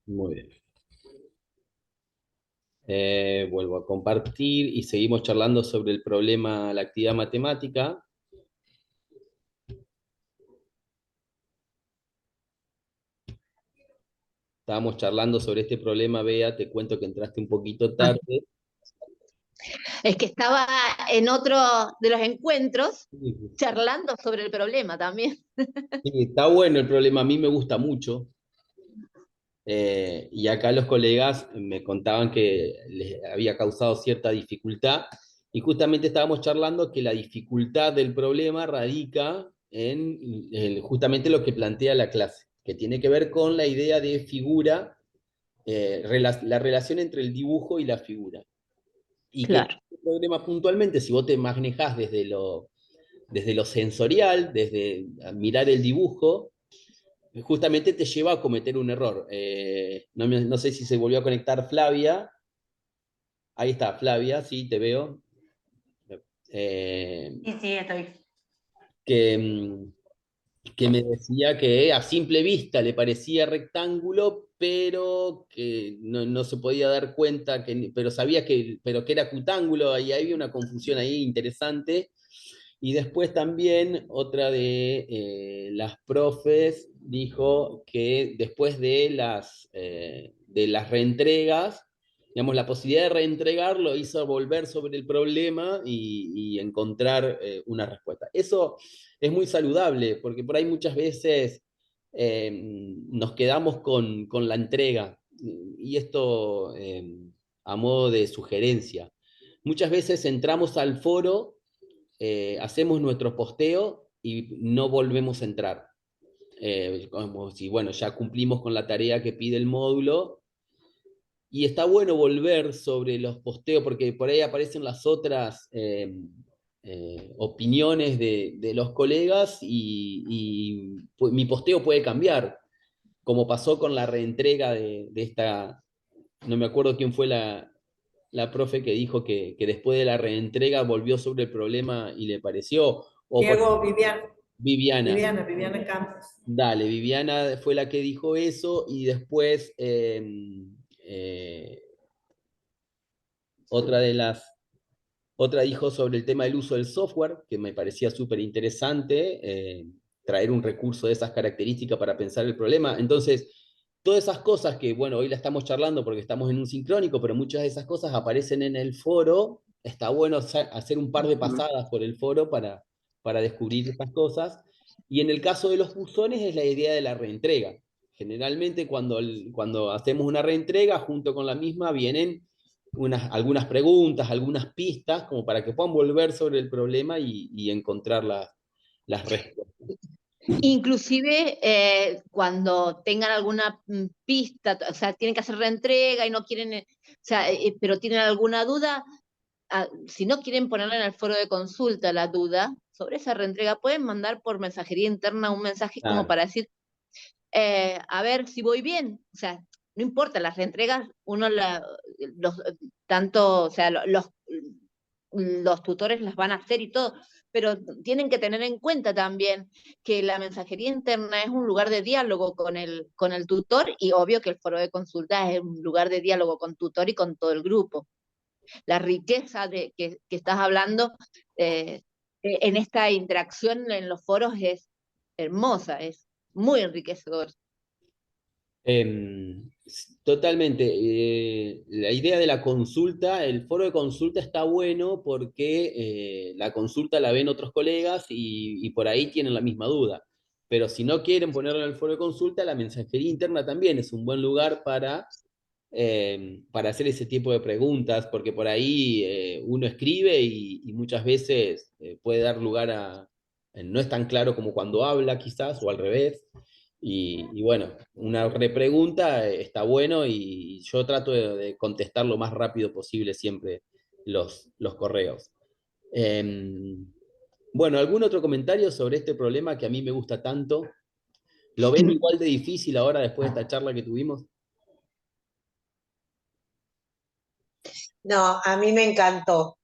Muy bien. Vuelvo a compartir y seguimos charlando sobre el problema, la actividad matemática. Estábamos charlando sobre este problema, Bea, te cuento que entraste un poquito Ah, tarde. es que estaba en otro de los encuentros Sí, charlando sobre el problema también. sí, está bueno el problema, a mí me gusta mucho. Y acá los colegas me contaban que les había causado cierta dificultad y justamente estábamos charlando que la dificultad del problema radica en justamente lo que plantea la clase, que tiene que ver con la idea de figura, la relación entre el dibujo y la figura. Y que Claro. este problema puntualmente, si vos te manejás desde lo sensorial, desde mirar el dibujo, justamente te lleva a cometer un error. No sé si se volvió a conectar Flavia. Ahí está, Flavia, sí, te veo. Eh, Sí, sí, estoy. que, que me decía que a simple vista le parecía rectángulo, pero que no se podía dar cuenta, pero sabía pero que era cutángulo, y había una confusión ahí interesante. Y después también otra de las profes dijo que después de las reentregas, digamos, la posibilidad de reentregar lo hizo volver sobre el problema y encontrar una respuesta. Eso es muy saludable, porque por ahí muchas veces nos quedamos con la entrega, y esto a modo de sugerencia. Muchas veces entramos al foro, hacemos nuestro posteo y no volvemos a entrar. Como si, bueno, ya cumplimos con la tarea que pide el módulo, y está bueno volver sobre los posteos, porque por ahí aparecen las otras opiniones de los colegas pues, mi posteo puede cambiar, como pasó con la reentrega de esta, no me acuerdo quién fue la profe que dijo que después de la reentrega volvió sobre el problema y le pareció, o por Diego, Viviana, Viviana. Viviana Campos. Dale, Viviana fue la que dijo eso y después eh, otra de las, otra dijo sobre el tema del uso del software, que me parecía súper interesante, traer un recurso de esas características para pensar el problema. Entonces, todas esas cosas que, bueno, hoy la estamos charlando porque estamos en un sincrónico, pero muchas de esas cosas aparecen en el foro. Está bueno hacer un par de pasadas por el foro para descubrir estas cosas. Y en el caso de los buzones es la idea de la reentrega. Generalmente cuando hacemos una reentrega, junto con la misma vienen algunas preguntas, algunas pistas, como para que puedan volver sobre el problema y encontrar las respuestas. Inclusive cuando tengan alguna pista, o sea, tienen que hacer reentrega y no quieren, o sea, pero tienen alguna duda, si no quieren ponerla en el foro de consulta la duda sobre esa reentrega, pueden mandar por mensajería interna un mensaje como Claro, para decir, a ver si voy bien. O sea, no importa, las reentregas, los, tanto, o sea, los tutores las van a hacer y todo, pero tienen que tener en cuenta también que la mensajería interna es un lugar de diálogo con el tutor y obvio que el foro de consulta es un lugar de diálogo con tutor y con todo el grupo. La riqueza que estás hablando en esta interacción en los foros es hermosa, es muy enriquecedor. Totalmente. La idea de la consulta, el foro de consulta está bueno porque la consulta la ven otros colegas y por ahí tienen la misma duda. Pero si no quieren ponerlo en el foro de consulta, la mensajería interna también es un buen lugar para hacer ese tipo de preguntas, porque por ahí uno escribe y muchas veces puede dar lugar no es tan claro como cuando habla quizás, o al revés. Y bueno, una repregunta está bueno y yo trato de contestar lo más rápido posible siempre los correos. Eh, bueno, ¿algún otro comentario sobre este problema que a mí me gusta tanto? ¿Lo ven igual de difícil ahora después de esta charla que tuvimos? No, a mí me encantó,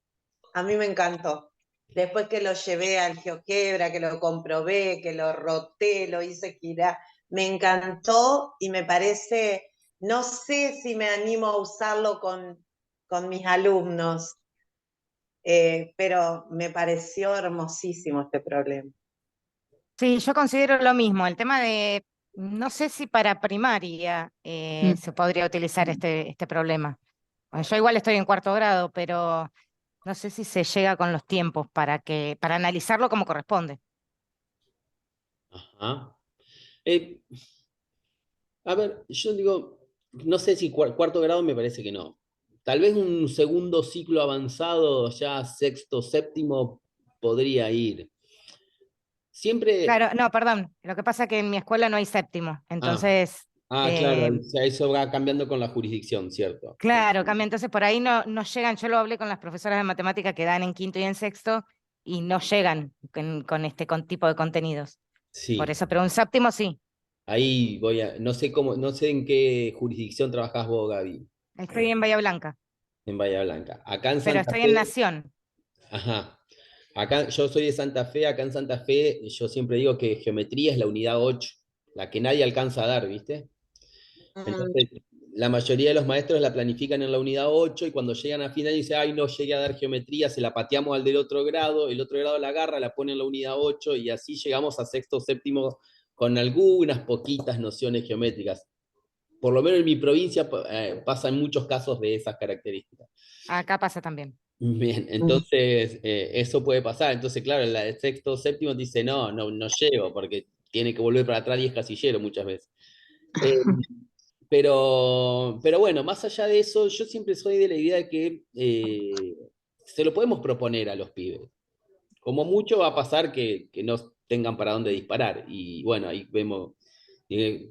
a mí me encantó. Después que lo llevé al GeoGebra, que lo comprobé, que lo roté, lo hice girar, me encantó y me parece no sé si me animo a usarlo con mis alumnos, pero me pareció hermosísimo este problema. Sí, yo considero lo mismo. El tema de, no sé si para primaria Mm. se podría utilizar este problema. Bueno, yo igual estoy en cuarto grado, pero no sé si se llega con los tiempos para analizarlo como corresponde. Ajá. Eh, a ver, yo digo, no sé si cuarto grado me parece que no. Tal vez un segundo ciclo avanzado, ya sexto, séptimo, podría ir. Siempre. Claro, no, perdón. Lo que pasa es que en mi escuela no hay séptimo. Ah, Entonces, claro, eh, o sea, eso va cambiando con la jurisdicción, ¿cierto? claro, cambia. Entonces por ahí no llegan. Yo lo hablé con las profesoras de matemática que dan en quinto y en sexto y no llegan con tipo de contenidos. Por Sí, eso, pero un séptimo sí. ahí voy a, no sé cómo, no sé en qué jurisdicción trabajás vos, Gaby, Estoy en Bahía Blanca, en Bahía Blanca. Acá en pero Santa estoy en Fe, Nación. ajá, acá yo soy de Santa Fe, acá en Santa Fe yo siempre digo que geometría es la unidad 8, la que nadie alcanza a dar, ¿viste? Mm, Entonces, la mayoría de los maestros la planifican en la unidad 8 y cuando llegan a final dicen, ay, no llegué a dar geometría, se la pateamos al del otro grado, el otro grado la agarra, la pone en la unidad 8 y así llegamos a sexto o séptimo con algunas poquitas nociones geométricas. Por lo menos en mi provincia pasan muchos casos de esas características. Acá pasa también. Bien, mm. entonces eso puede pasar. Entonces, claro, la de sexto o séptimo dice, no llego, porque tiene que volver para atrás y es casillero muchas veces. Eh, pero bueno, más allá de eso, yo siempre soy de la idea de que se lo podemos proponer a los pibes. Como mucho va a pasar que no tengan para dónde disparar. Y bueno, ahí vemos,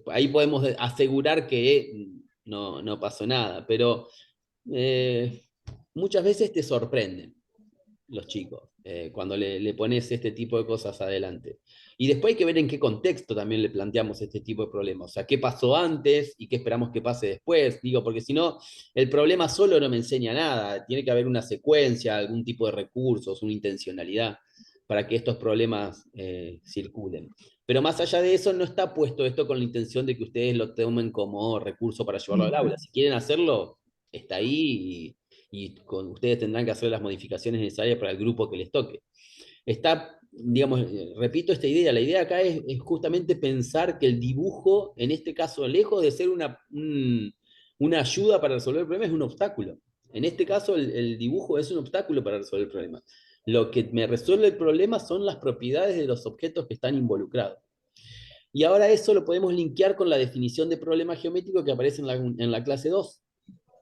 ahí podemos asegurar que no pasó nada. Pero eh, muchas veces te sorprenden los chicos, cuando le pones este tipo de cosas adelante. Y después hay que ver en qué contexto también le planteamos este tipo de problemas. O sea, qué pasó antes y qué esperamos que pase después. Digo, porque si no, el problema solo no me enseña nada. Tiene que haber una secuencia, algún tipo de recursos, una intencionalidad para que estos problemas circulen. Pero más allá de eso, no está puesto esto con la intención de que ustedes lo tomen como recurso para llevarlo al aula. Si quieren hacerlo, está ahí y con ustedes tendrán que hacer las modificaciones necesarias para el grupo que les toque. Está, digamos, repito esta idea, la idea acá es justamente pensar que el dibujo, en este caso, lejos de ser una ayuda para resolver el problema, es un obstáculo. En este caso, el dibujo es un obstáculo para resolver el problema. Lo que me resuelve el problema son las propiedades de los objetos que están involucrados. Y ahora eso lo podemos linkear con la definición de problema geométrico que aparece en la clase 2.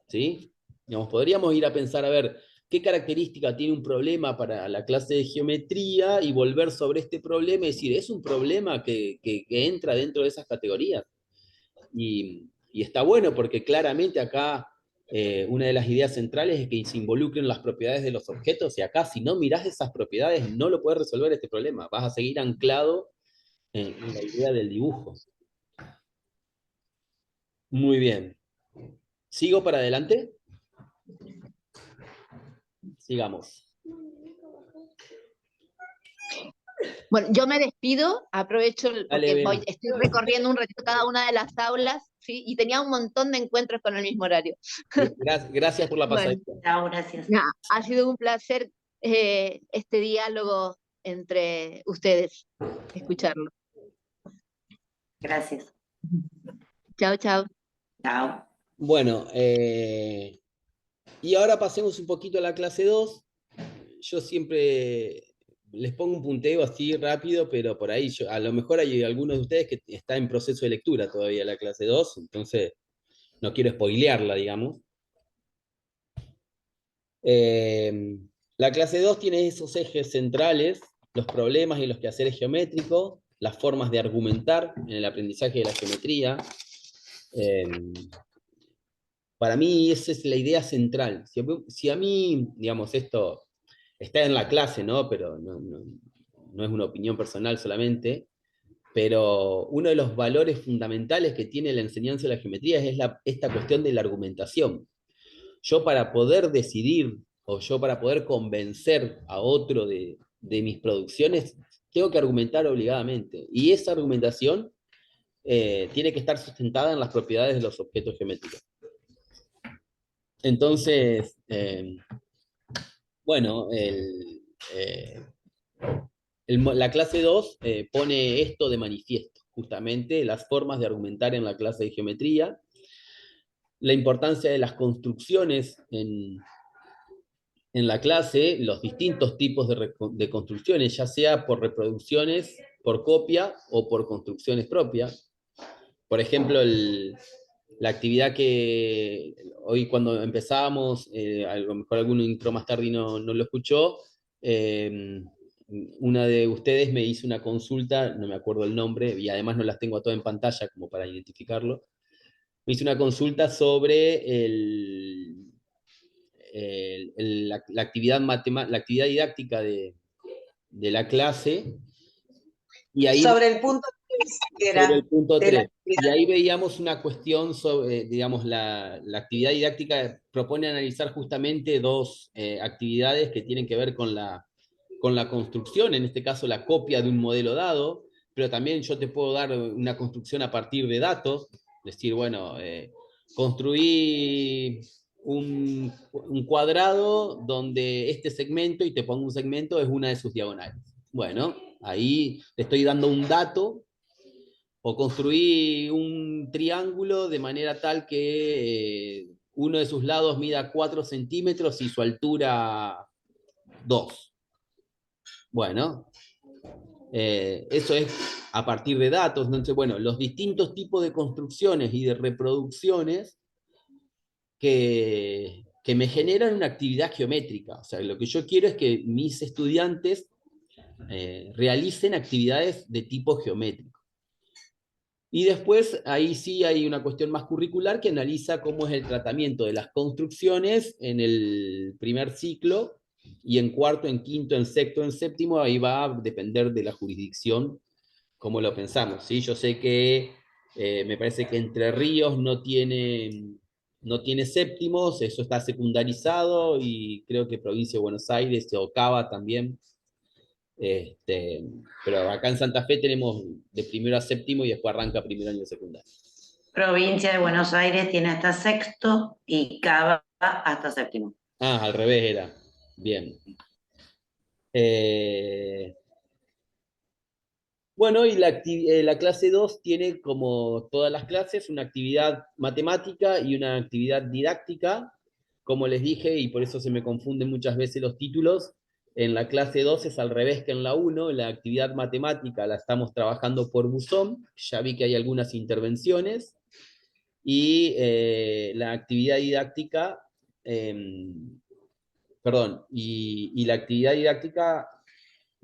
¿Sí? Digamos, podríamos ir a pensar, a ver, qué característica tiene un problema para la clase de geometría y volver sobre este problema y decir, es un problema que entra dentro de esas categorías. Y está bueno porque claramente acá una de las ideas centrales es que se involucren las propiedades de los objetos y acá si no mirás esas propiedades no lo puedes resolver este problema, vas a seguir anclado en la idea del dibujo. Muy bien. ¿Sigo para adelante? Sigamos. Bueno, yo me despido, aprovecho Dale, porque Bea. estoy recorriendo un ratito cada una de las aulas, ¿sí? Y tenía un montón de encuentros con el mismo horario. Gracias por la Bueno, pasadita. Chao, gracias. nada, ha sido un placer este diálogo entre ustedes, escucharlo. Gracias. Chao, chao. Chao. Bueno, y ahora pasemos un poquito a la clase 2. Yo siempre les pongo un punteo así rápido, pero por ahí a lo mejor hay algunos de ustedes que está en proceso de lectura todavía la clase 2, entonces no quiero spoilearla, digamos. Eh, la clase 2 tiene esos ejes centrales, los problemas y los quehaceres geométricos, las formas de argumentar en el aprendizaje de la geometría. Eh, para mí esa es la idea central. Si a mí, digamos, esto está en la clase, ¿no? Pero no es una opinión personal solamente, pero uno de los valores fundamentales que tiene la enseñanza de la geometría es esta cuestión de la argumentación. Yo para poder decidir o yo para poder convencer a otro de mis producciones, tengo que argumentar obligadamente. Y esa argumentación tiene que estar sustentada en las propiedades de los objetos geométricos. Entonces, bueno, la clase 2 pone esto de manifiesto, justamente las formas de argumentar en la clase de geometría, la importancia de las construcciones en la clase, los distintos tipos de construcciones, ya sea por reproducciones, por copia o por construcciones propias. Por ejemplo, la actividad que hoy cuando empezábamos, a lo mejor alguno entró más tarde y no lo escuchó, una de ustedes me hizo una consulta, no me acuerdo el nombre, y además no las tengo todas en pantalla como para identificarlo, me hizo una consulta sobre la actividad la actividad didáctica de la clase, y ahí Sobre el punto 3, que sobre era el punto de la 3. Y actividad. ahí veíamos una cuestión sobre, digamos, la actividad didáctica propone analizar justamente dos actividades que tienen que ver con la construcción, en este caso la copia de un modelo dado, pero también yo te puedo dar una construcción a partir de datos, decir, bueno, construí un cuadrado donde este segmento, y te pongo un segmento, es una de sus diagonales. Bueno, ahí te estoy dando un dato, o construí un triángulo de manera tal que uno de sus lados mida 4 centímetros y su altura 2. Bueno, eso es a partir de datos. Entonces, bueno, los distintos tipos de construcciones y de reproducciones que me generan una actividad geométrica. O sea, lo que yo quiero es que mis estudiantes realicen actividades de tipo geométrico. Y después, ahí sí hay una cuestión más curricular que analiza cómo es el tratamiento de las construcciones en el primer ciclo, y en cuarto, en quinto, en sexto, en séptimo, ahí va a depender de la jurisdicción, cómo lo pensamos, ¿sí? Yo sé que me parece que Entre Ríos no tiene séptimos, eso está secundarizado, y creo que Provincia de Buenos Aires o Cava también. Pero acá en Santa Fe tenemos de primero a séptimo y después arranca primer año de secundaria. Provincia de Buenos Aires tiene hasta sexto y Cava hasta séptimo. Ah, al revés era. Bien. Bueno, y la clase 2 tiene, como todas las clases, una actividad matemática y una actividad didáctica. Como les dije, y por eso se me confunden muchas veces los títulos, en la clase 2 es al revés que en la 1. La actividad matemática la estamos trabajando por buzón, ya vi que hay algunas intervenciones, y la actividad didáctica, perdón, y la actividad didáctica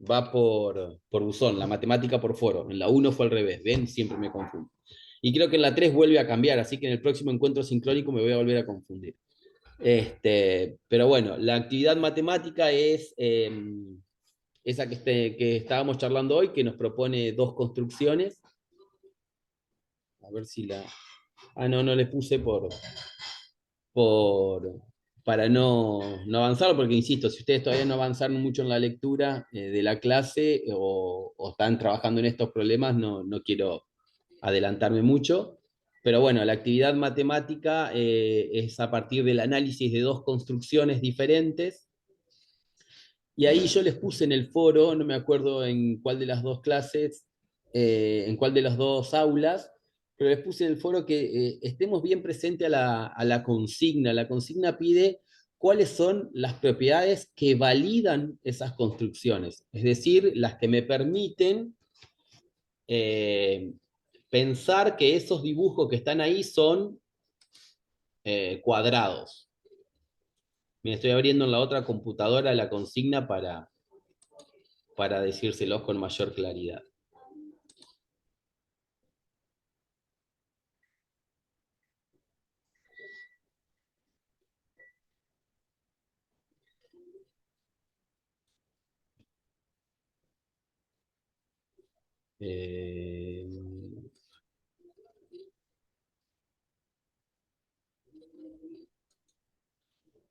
va por buzón, la matemática por foro. En la 1 fue al revés, ¿ven? Siempre me confundo. Y creo que en la 3 vuelve a cambiar, así que en el próximo encuentro sincrónico me voy a volver a confundir. Pero bueno, la actividad matemática es esa que estábamos charlando hoy, que nos propone dos construcciones. A ver si la... Ah, no le puse para no avanzar, porque insisto, si ustedes todavía no avanzaron mucho en la lectura de la clase, o están trabajando en estos problemas, no quiero adelantarme mucho. Pero bueno, la actividad matemática es a partir del análisis de dos construcciones diferentes. Y ahí yo les puse en el foro, no me acuerdo en cuál de las dos clases, en cuál de las dos aulas, pero les puse en el foro que estemos bien presentes a la consigna. La consigna pide cuáles son las propiedades que validan esas construcciones, es decir, las que me permiten pensar que esos dibujos que están ahí son cuadrados. Me estoy abriendo en la otra computadora la consigna para decírselos con mayor claridad.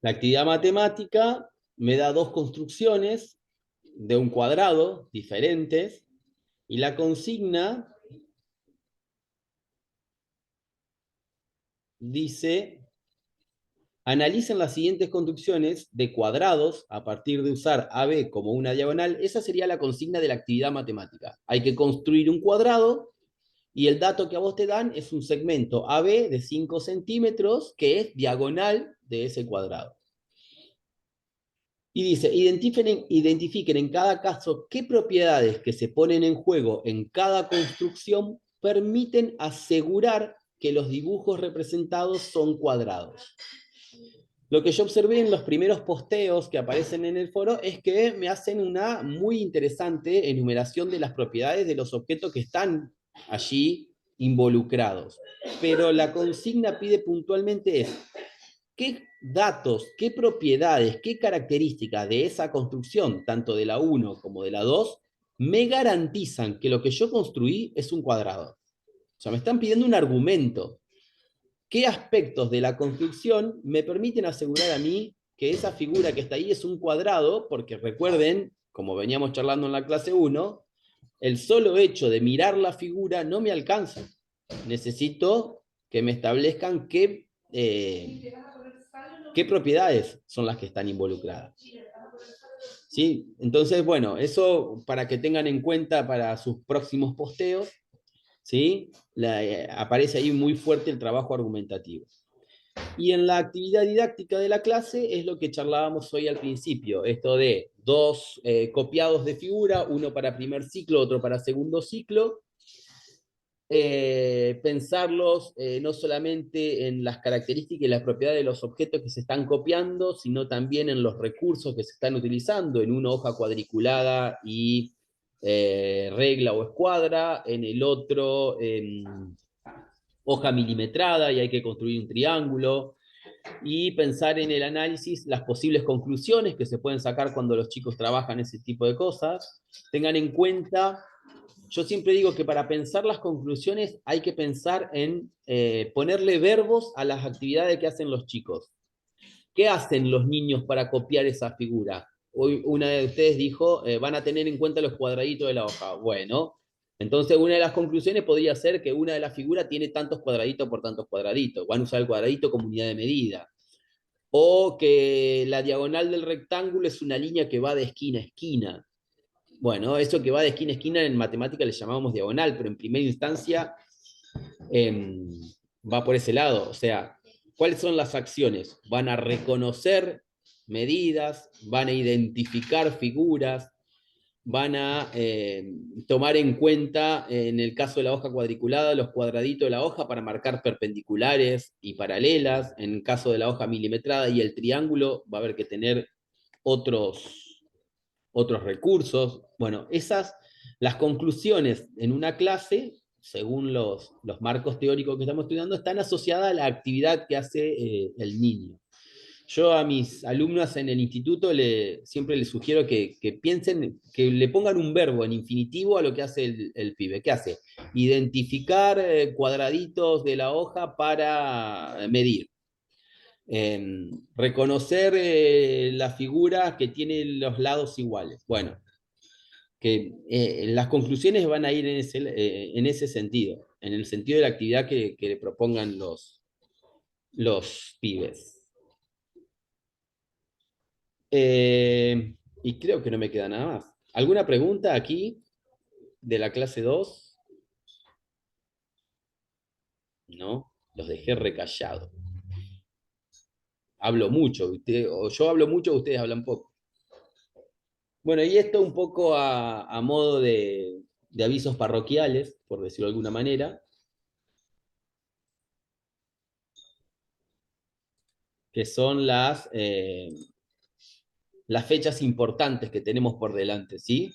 La actividad matemática me da dos construcciones de un cuadrado diferentes, y la consigna dice, analicen las siguientes construcciones de cuadrados a partir de usar AB como una diagonal. Esa sería la consigna de la actividad matemática. Hay que construir un cuadrado y el dato que a vos te dan es un segmento AB de 5 centímetros que es diagonal de ese cuadrado. Y dice, identifiquen en cada caso qué propiedades que se ponen en juego en cada construcción permiten asegurar que los dibujos representados son cuadrados. Lo que yo observé en los primeros posteos que aparecen en el foro es que me hacen una muy interesante enumeración de las propiedades de los objetos que están allí involucrados. Pero la consigna pide puntualmente es, ¿qué datos, qué propiedades, qué características de esa construcción, tanto de la 1 como de la 2, me garantizan que lo que yo construí es un cuadrado? O sea, me están pidiendo un argumento. ¿Qué aspectos de la construcción me permiten asegurar a mí que esa figura que está ahí es un cuadrado? Porque recuerden, como veníamos charlando en la clase 1, el solo hecho de mirar la figura no me alcanza. Necesito que me establezcan qué propiedades son las que están involucradas. ¿Sí? Entonces, bueno, eso para que tengan en cuenta para sus próximos posteos. ¿Sí? Aparece ahí muy fuerte el trabajo argumentativo. Y en la actividad didáctica de la clase es lo que charlábamos hoy al principio, esto de dos copiados de figura, uno para primer ciclo, otro para segundo ciclo, pensarlos no solamente en las características y las propiedades de los objetos que se están copiando, sino también en los recursos que se están utilizando, en una hoja cuadriculada y regla o escuadra, en el otro hoja milimetrada y hay que construir un triángulo, y pensar en el análisis, las posibles conclusiones que se pueden sacar cuando los chicos trabajan ese tipo de cosas. Tengan en cuenta, yo siempre digo que para pensar las conclusiones hay que pensar en ponerle verbos a las actividades que hacen los chicos. ¿Qué hacen los niños para copiar esa figura? Hoy una de ustedes dijo, van a tener en cuenta los cuadraditos de la hoja. Bueno, entonces una de las conclusiones podría ser que una de las figuras tiene tantos cuadraditos por tantos cuadraditos. Van a usar el cuadradito como unidad de medida. O que la diagonal del rectángulo es una línea que va de esquina a esquina. Bueno, eso que va de esquina a esquina en matemática le llamamos diagonal, pero en primera instancia va por ese lado. O sea, ¿cuáles son las acciones? Van a reconocer medidas, van a identificar figuras, van a tomar en cuenta, en el caso de la hoja cuadriculada, los cuadraditos de la hoja para marcar perpendiculares y paralelas. En el caso de la hoja milimetrada y el triángulo, va a haber que tener otros recursos. Bueno, las conclusiones en una clase, según los marcos teóricos que estamos estudiando, están asociadas a la actividad que hace el niño. Yo a mis alumnos en el instituto siempre les sugiero que piensen, que le pongan un verbo en infinitivo a lo que hace el pibe. ¿Qué hace? Identificar cuadraditos de la hoja para medir. Reconocer la figura que tiene los lados iguales. Bueno, que las conclusiones van a ir en ese sentido, en el sentido de la actividad que le propongan los pibes. Y creo que no me queda nada más. ¿Alguna pregunta aquí de la clase 2? No, los dejé recallados. Hablo mucho, o yo hablo mucho, ustedes hablan poco. Bueno, y esto un poco a modo de avisos parroquiales, por decirlo de alguna manera, que son las fechas importantes que tenemos por delante, ¿sí?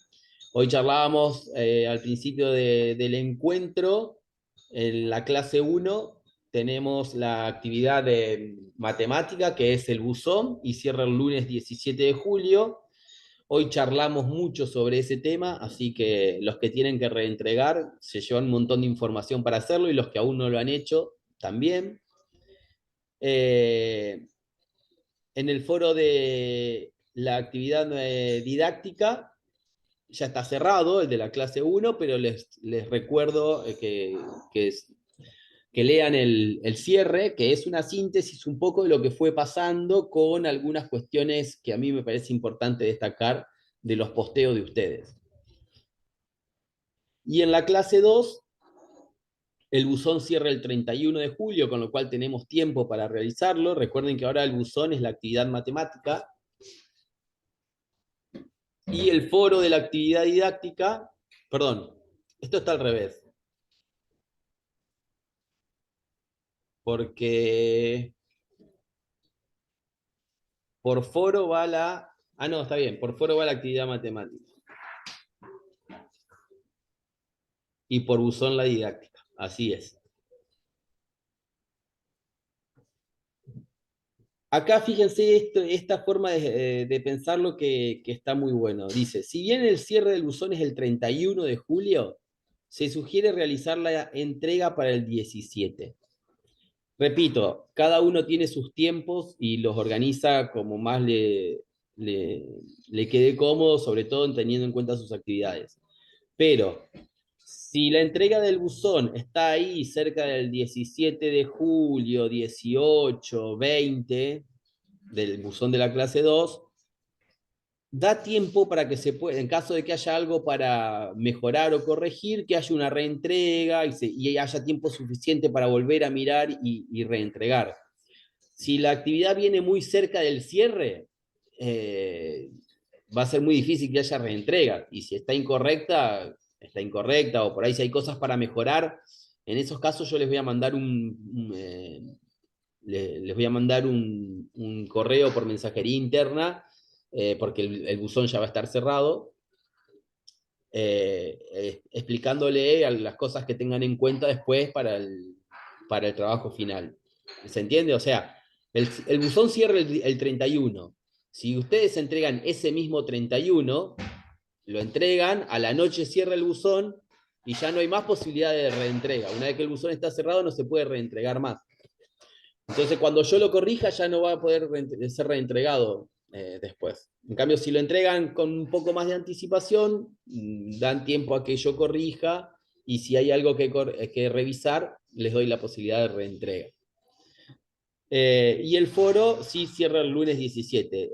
Hoy charlábamos al principio del encuentro, en la clase 1 tenemos la actividad de matemática, que es el buzón, y cierra el lunes 17 de julio. Hoy charlamos mucho sobre ese tema, así que los que tienen que reentregar se llevan un montón de información para hacerlo, y los que aún no lo han hecho también. En el foro de la actividad didáctica ya está cerrado, el de la clase 1, pero les recuerdo que que lean el cierre, que es una síntesis un poco de lo que fue pasando con algunas cuestiones que a mí me parece importante destacar de los posteos de ustedes. Y en la clase 2, el buzón cierra el 31 de julio, con lo cual tenemos tiempo para realizarlo. Recuerden que ahora el buzón es la actividad matemática. Y el foro de la actividad didáctica, perdón, esto está al revés. Porque por foro va la... Ah, no, está bien, por foro va la actividad matemática. Y por buzón la didáctica, así es. Acá fíjense esta forma de pensarlo que está muy bueno. Dice, si bien el cierre del buzón es el 31 de julio, se sugiere realizar la entrega para el 17. Repito, cada uno tiene sus tiempos y los organiza como más le quede cómodo, sobre todo teniendo en cuenta sus actividades. Pero si la entrega del buzón está ahí cerca del 17 de julio, 18, 20, del buzón de la clase 2, da tiempo para que se pueda, en caso de que haya algo para mejorar o corregir, que haya una reentrega y haya tiempo suficiente para volver a mirar y reentregar. Si la actividad viene muy cerca del cierre, va a ser muy difícil que haya reentrega. Y si está incorrecta, o por ahí si hay cosas para mejorar, en esos casos yo les voy a mandar les voy a mandar un correo por mensajería interna, porque el buzón ya va a estar cerrado, explicándole las cosas que tengan en cuenta después para el trabajo final. ¿Se entiende? O sea, el buzón cierra el 31. Si ustedes entregan ese mismo 31, lo entregan, a la noche cierra el buzón y ya no hay más posibilidad de reentrega. Una vez que el buzón está cerrado no se puede reentregar más. Entonces, cuando yo lo corrija, ya no va a poder ser reentregado después. En cambio, si lo entregan con un poco más de anticipación, dan tiempo a que yo corrija, y si hay algo que revisar, les doy la posibilidad de reentrega. Y el foro sí cierra el lunes 17.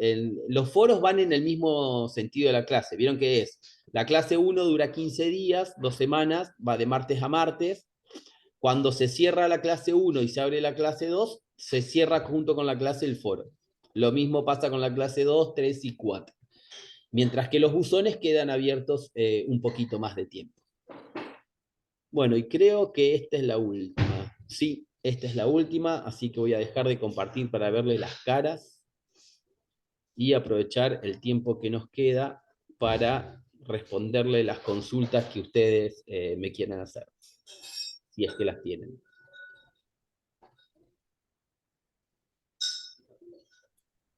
Los foros van en el mismo sentido de la clase. Vieron que es, la clase 1 dura 15 días, 2 semanas, va de martes a martes. Cuando se cierra la clase 1 y se abre la clase 2, se cierra junto con la clase el foro. Lo mismo pasa con la clase 2, 3 y 4. Mientras que los buzones quedan abiertos un poquito más de tiempo. Bueno, y creo que esta es la última. Sí, esta es la última, así que voy a dejar de compartir para verle las caras y aprovechar el tiempo que nos queda para responderle las consultas que ustedes me quieran hacer, si es que las tienen.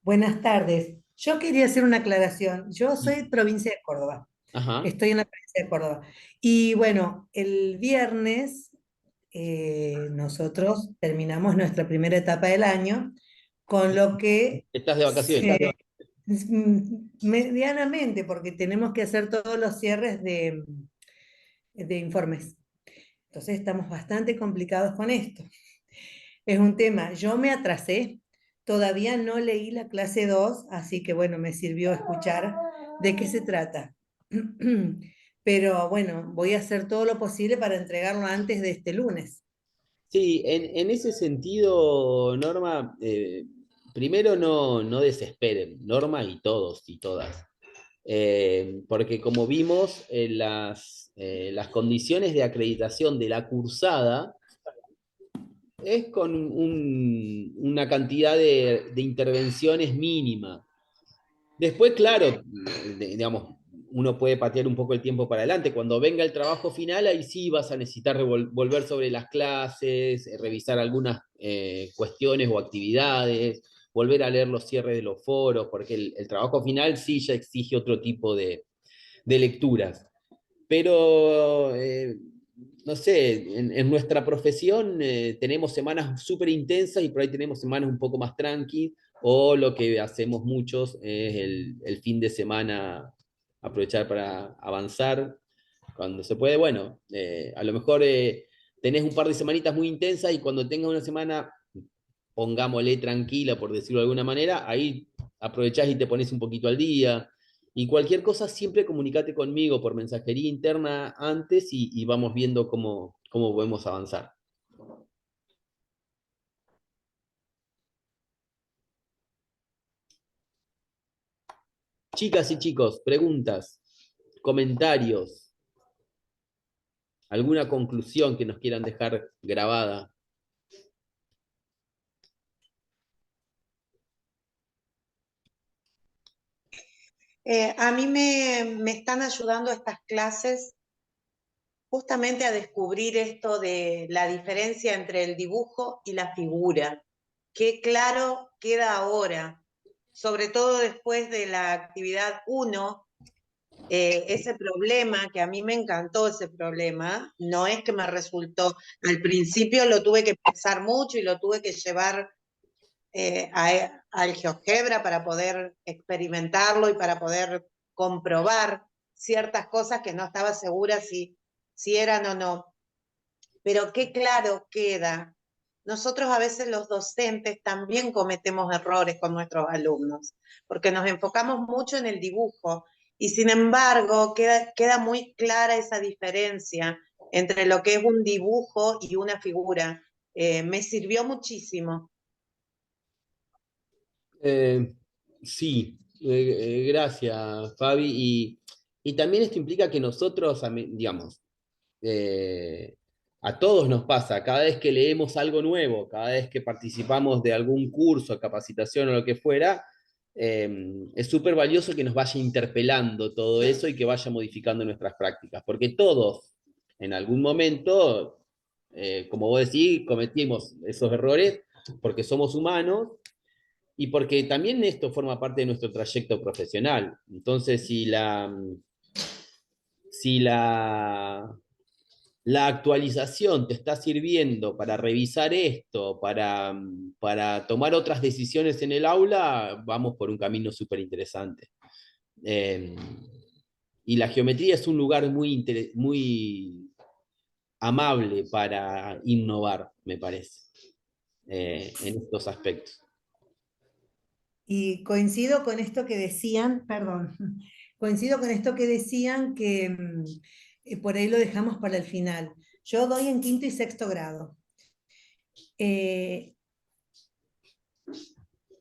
Buenas tardes. Yo quería hacer una aclaración. Yo soy provincia de Córdoba. Ajá. Estoy en la provincia de Córdoba. Y bueno, el viernes nosotros terminamos nuestra primera etapa del año, con lo que ¿Estás de vacaciones? medianamente, porque tenemos que hacer todos los cierres de informes. Entonces estamos bastante complicados con esto. Es un tema, yo me atrasé, todavía no leí la clase 2, así que bueno, me sirvió escuchar de qué se trata. Pero bueno, voy a hacer todo lo posible para entregarlo antes de este lunes. Sí, en ese sentido, Norma, primero no desesperen, Norma y todos y todas. Porque como vimos, las condiciones de acreditación de la cursada es con una cantidad de intervenciones mínima. Después, claro, digamos, uno puede patear un poco el tiempo para adelante. Cuando venga el trabajo final, ahí sí vas a necesitar volver sobre las clases, revisar algunas cuestiones o actividades, volver a leer los cierres de los foros, porque el trabajo final sí ya exige otro tipo de lecturas. Pero, no sé, en nuestra profesión tenemos semanas súper intensas y por ahí tenemos semanas un poco más tranqui, o lo que hacemos muchos es el fin de semana aprovechar para avanzar cuando se puede. Bueno, a lo mejor tenés un par de semanitas muy intensas y cuando tengas una semana, pongámosle tranquila, por decirlo de alguna manera, ahí aprovechás y te pones un poquito al día. Y cualquier cosa, siempre comunicate conmigo por mensajería interna antes y vamos viendo cómo podemos avanzar. Chicas y chicos, preguntas, comentarios, alguna conclusión que nos quieran dejar grabada. A mí me están ayudando estas clases justamente a descubrir esto de la diferencia entre el dibujo y la figura. Qué claro queda ahora, sobre todo después de la actividad 1, ese problema, que a mí me encantó ese problema, no es que me resultó, al principio lo tuve que pensar mucho y lo tuve que llevar al GeoGebra para poder experimentarlo y para poder comprobar ciertas cosas que no estaba segura si eran o no. Pero qué claro queda. Nosotros a veces los docentes también cometemos errores con nuestros alumnos, porque nos enfocamos mucho en el dibujo y sin embargo queda muy clara esa diferencia entre lo que es un dibujo y una figura. Me sirvió muchísimo. Sí, gracias, Fabi. Y también esto implica que nosotros, digamos, eh, a todos nos pasa, cada vez que leemos algo nuevo, cada vez que participamos de algún curso, capacitación o lo que fuera, es súper valioso que nos vaya interpelando todo eso y que vaya modificando nuestras prácticas, porque todos, en algún momento, como vos decís, cometimos esos errores porque somos humanos y porque también esto forma parte de nuestro trayecto profesional. Entonces, si la actualización te está sirviendo para revisar esto, para tomar otras decisiones en el aula, vamos por un camino súper interesante. Y la geometría es un lugar muy amable para innovar, me parece, en estos aspectos. Y coincido con esto que decían, perdón, coincido con esto que decían que por ahí lo dejamos para el final. Yo doy en quinto y sexto grado.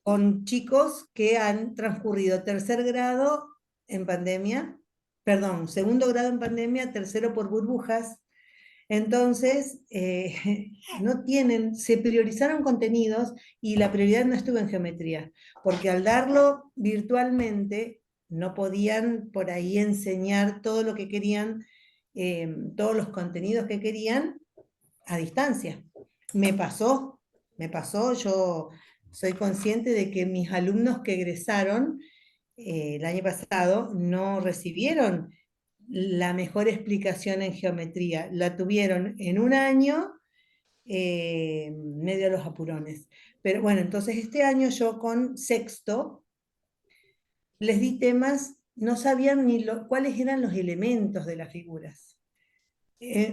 Con chicos que han transcurrido tercer grado en pandemia, perdón, segundo grado en pandemia, tercero por burbujas. Entonces, no tienen, se priorizaron contenidos y la prioridad no estuvo en geometría, porque al darlo virtualmente no podían por ahí enseñar todo lo que querían, todos los contenidos que querían a distancia. Me pasó, yo soy consciente de que mis alumnos que egresaron el año pasado no recibieron la mejor explicación en geometría. La tuvieron en un año, medio a los apurones. Pero bueno, entonces este año yo con sexto les di temas, no sabían ni cuáles eran los elementos de las figuras.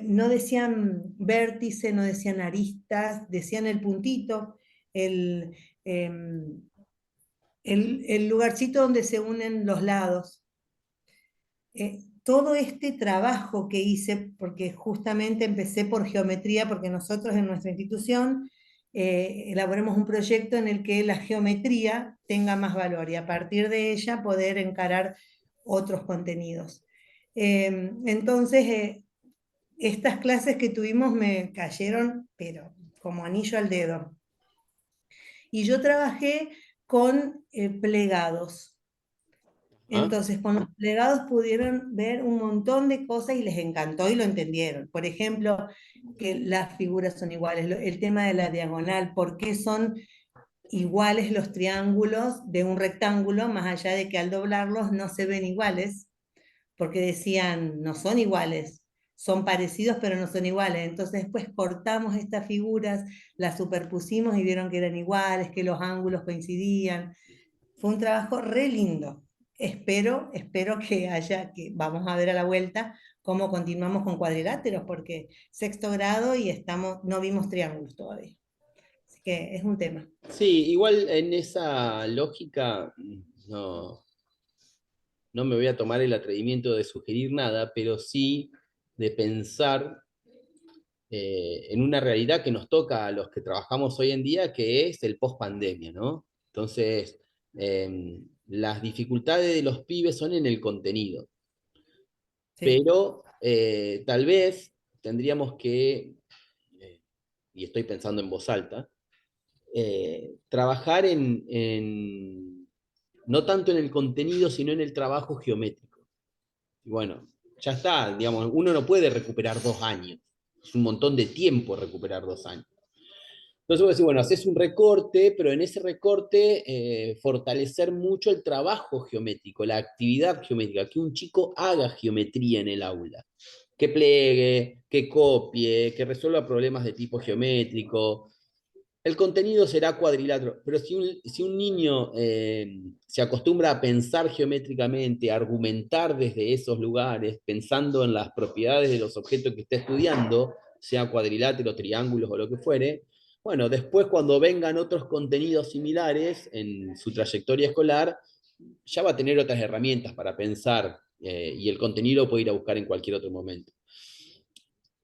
No decían vértice, no decían aristas, decían el puntito, el, em, el lugarcito donde se unen los lados. Todo este trabajo que hice, porque justamente empecé por geometría, porque nosotros en nuestra institución elaboramos un proyecto en el que la geometría tenga más valor y a partir de ella poder encarar otros contenidos. Entonces, estas clases que tuvimos me cayeron, pero como anillo al dedo. Y yo trabajé con plegados. Entonces, con los plegados pudieron ver un montón de cosas y les encantó y lo entendieron. Por ejemplo, que las figuras son iguales, el tema de la diagonal, por qué son iguales los triángulos de un rectángulo, más allá de que al doblarlos no se ven iguales, porque decían, no son iguales, son parecidos pero no son iguales. Entonces después cortamos estas figuras, las superpusimos y vieron que eran iguales, que los ángulos coincidían. Fue un trabajo re lindo. Espero que vamos a ver a la vuelta, cómo continuamos con cuadriláteros, porque sexto grado y no vimos triángulos todavía. Así que es un tema. Sí, igual en esa lógica no me voy a tomar el atrevimiento de sugerir nada, pero sí de pensar en una realidad que nos toca a los que trabajamos hoy en día, que es el post-pandemia, ¿no? Entonces, las dificultades de los pibes son en el contenido, Sí. pero tal vez tendríamos que, y estoy pensando en voz alta, trabajar no tanto en el contenido, sino en el trabajo geométrico. Y bueno, ya está, digamos, uno no puede recuperar 2 años. Es un montón de tiempo recuperar 2 años. Entonces, vos decís, bueno, haces un recorte, pero en ese recorte fortalecer mucho el trabajo geométrico, la actividad geométrica, que un chico haga geometría en el aula, que plegue, que copie, que resuelva problemas de tipo geométrico. El contenido será cuadrilátero, pero si un niño se acostumbra a pensar geométricamente, a argumentar desde esos lugares, pensando en las propiedades de los objetos que está estudiando, sea cuadrilátero, triángulos o lo que fuere, bueno, después cuando vengan otros contenidos similares en su trayectoria escolar, ya va a tener otras herramientas para pensar y el contenido lo puede ir a buscar en cualquier otro momento.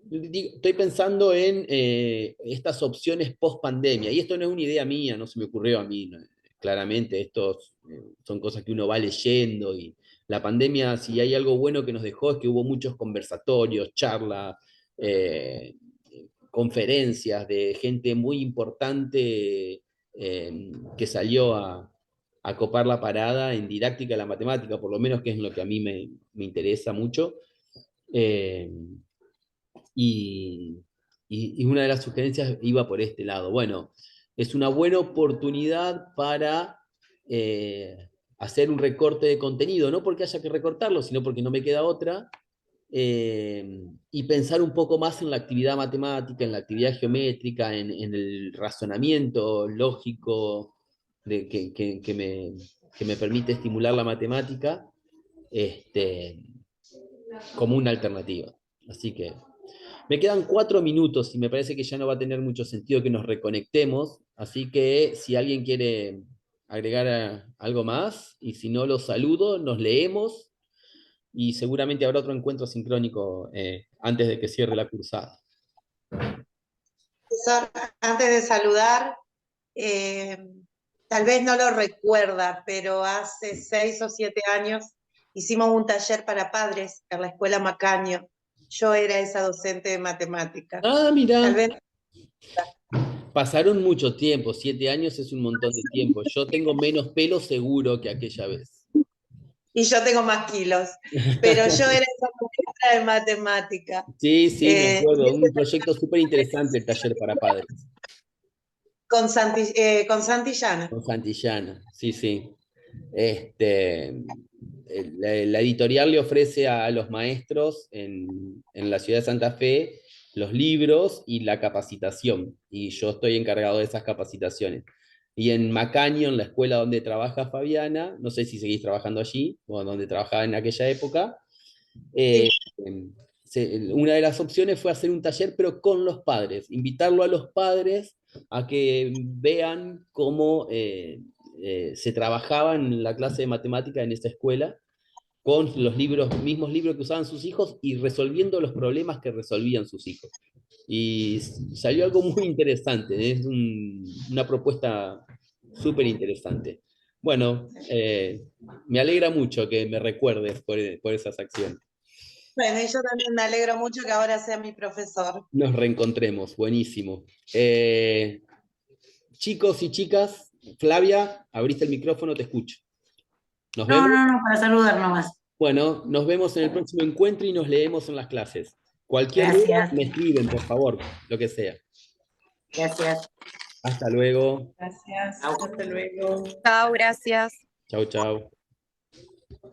Estoy pensando en estas opciones post pandemia, y esto no es una idea mía, no se me ocurrió a mí, ¿no? Claramente, estos son cosas que uno va leyendo, y la pandemia, si hay algo bueno que nos dejó, es que hubo muchos conversatorios, charlas, eh, conferencias de gente muy importante que salió a copar la parada en didáctica de la matemática, por lo menos que es lo que a mí me interesa mucho. Eh, y una de las sugerencias iba por este lado. Bueno, es una buena oportunidad para hacer un recorte de contenido, no porque haya que recortarlo, sino porque no me queda otra, y pensar un poco más en la actividad matemática, en la actividad geométrica, en el razonamiento lógico que me permite estimular la matemática, como una alternativa. Así que me quedan 4 minutos y me parece que ya no va a tener mucho sentido que nos reconectemos, así que si alguien quiere agregar algo más, y si no, los saludo, nos leemos y seguramente habrá otro encuentro sincrónico antes de que cierre la cursada. Profesor, antes de saludar, tal vez no lo recuerda, pero hace 6 o 7 años hicimos un taller para padres en la escuela Macaño. Yo era esa docente de matemática. Ah, Tal mira, vez, pasaron mucho tiempo, 7 años es un montón de tiempo. Yo tengo menos pelo seguro que aquella vez. y yo tengo más kilos, pero yo era esa maestra de matemática. Sí, sí, me Eh, acuerdo, un proyecto súper interesante el taller para padres. con Santillana. Con Santillana, sí, sí. La editorial le ofrece a los maestros en la ciudad de Santa Fe los libros y la capacitación, y yo estoy encargado de esas capacitaciones. Y en Macaño, en la escuela donde trabaja Fabiana, no sé si seguís trabajando allí, o donde trabajaba en aquella época, eh, una de las opciones fue hacer un taller, pero con los padres, invitarlo a los padres a que vean cómo se trabajaba en la clase de matemática en esta escuela, con los mismos libros que usaban sus hijos y resolviendo los problemas que resolvían sus hijos. Y salió algo muy interesante, es una propuesta súper interesante. Bueno, me alegra mucho que me recuerdes por esas acciones. Bueno, y yo también me alegro mucho que ahora sea mi profesor. Nos reencontremos, buenísimo. Chicos y chicas, Flavia, abriste el micrófono, te escucho. ¿Nos vemos? No, para saludar nomás. Bueno, nos vemos en el próximo encuentro y nos leemos en las clases. Cualquier duda, Gracias. me escriben, por favor, lo que sea. Gracias. Hasta luego. Gracias. Chau. Hasta luego. Chao, gracias. Chau, chau.